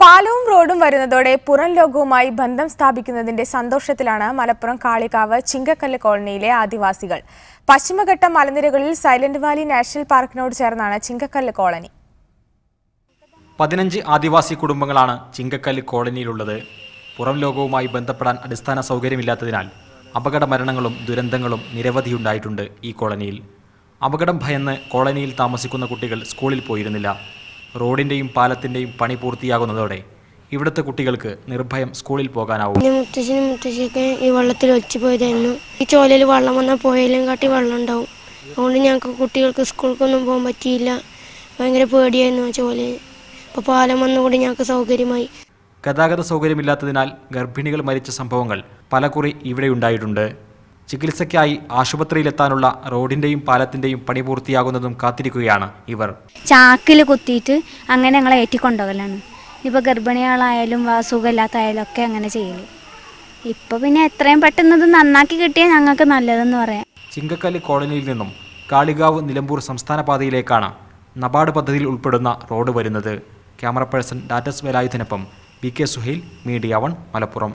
പാലവും റോഡും വരുന്നതോടെ പുറം ലോകവുമായി ബന്ധം സ്ഥാപിക്കുന്നതിന്റെ സന്തോഷത്തിലാണ് മലപ്പുറം കാളികാവ് ചിങ്കക്കല്ല് കോളനിയിലെ ആദിവാസികൾ. പശ്ചിമഘട്ട മലനിരകളിൽ സൈലന്റ് വാലി നാഷണൽ പാർക്കിനോട് ചേർന്നാണ് ചിങ്കക്കല്ല് കോളനി. 15 ആദിവാസി കുടുംബങ്ങളാണ് ചിങ്കക്കല്ല് കോളനിയിലുള്ളത്. പുറം ലോകവുമായി ബന്ധപ്പെടാൻ അടിസ്ഥാന സൗകര്യമില്ലാത്തതിനാൽ അപകട മരണങ്ങളും ദുരന്തങ്ങളും നിരവധിയുണ്ടായിട്ടുണ്ട് ഈ കോളനിയിൽ. അപകടം ഭയന്ന് കോളനിയിൽ താമസിക്കുന്ന കുട്ടികൾ സ്കൂളിൽ പോയിരുന്നില്ല. റോഡിന്റെയും പാലത്തിന്റെയും പണി പൂർത്തിയാകുന്നതോടെ ഇവിടുത്തെ കുട്ടികൾക്ക് നിർഭയം സ്കൂളിൽ പോകാനാവും. മുത്തശ്ശിയൊക്കെ ഈ വെള്ളത്തിൽ ഒലിച്ചു പോയതായിരുന്നു. ഈ ചോലയിൽ വെള്ളം വന്നാൽ പോയാലും കാട്ടി വെള്ളം ഉണ്ടാവും. അതുകൊണ്ട് ഞങ്ങൾക്ക് കുട്ടികൾക്ക് സ്കൂളിലേക്കൊന്നും പോകാൻ പറ്റിയില്ല. ഭയങ്കര പേടിയായിരുന്നു ആ ചോലയിൽ. ഇപ്പോൾ പാലം വന്നുകൂടി ഞങ്ങൾക്ക് സൗകര്യമായി. ഗതാഗത സൗകര്യമില്ലാത്തതിനാൽ ഗർഭിണികൾ മരിച്ച സംഭവങ്ങൾ പലകുറി ഇവിടെ ഉണ്ടായിട്ടുണ്ട്. ചികിത്സയ്ക്കായി ആശുപത്രിയിലെത്താനുള്ള റോഡിന്റെയും പാലത്തിന്റെയും പണി പൂർത്തിയാകുന്നതും കാത്തിരിക്കുകയാണ് ഇവർ. ചാക്കിൽ കുത്തിയിട്ട് അങ്ങനെ ഞങ്ങളെ ഏറ്റിക്കൊണ്ടുപോകലാണ്. ഇപ്പോൾ ഗർഭിണികളായാലും സുഖമില്ലാത്തായാലും ഒക്കെ അങ്ങനെ ചെയ്യല്. ഇപ്പോൾ പിന്നെ എത്രയും പെട്ടെന്ന് നന്നാക്കി കിട്ടിയാൽ ഞങ്ങൾക്ക് നല്ലതെന്ന് പറയാം. ചിങ്കക്കല്ല് കോളനിയിൽ നിന്നും കാളികാവ് നിലമ്പൂർ സംസ്ഥാന പാതയിലേക്കാണ് നബാർഡ് പദ്ധതിയിൽ ഉൾപ്പെടുന്ന റോഡ് വരുന്നത്. ക്യാമറ പേഴ്സൺ ഡാറ്റസ് വേലായുധനൊപ്പം PK സുഹൈൽ, മീഡിയ 1, മലപ്പുറം.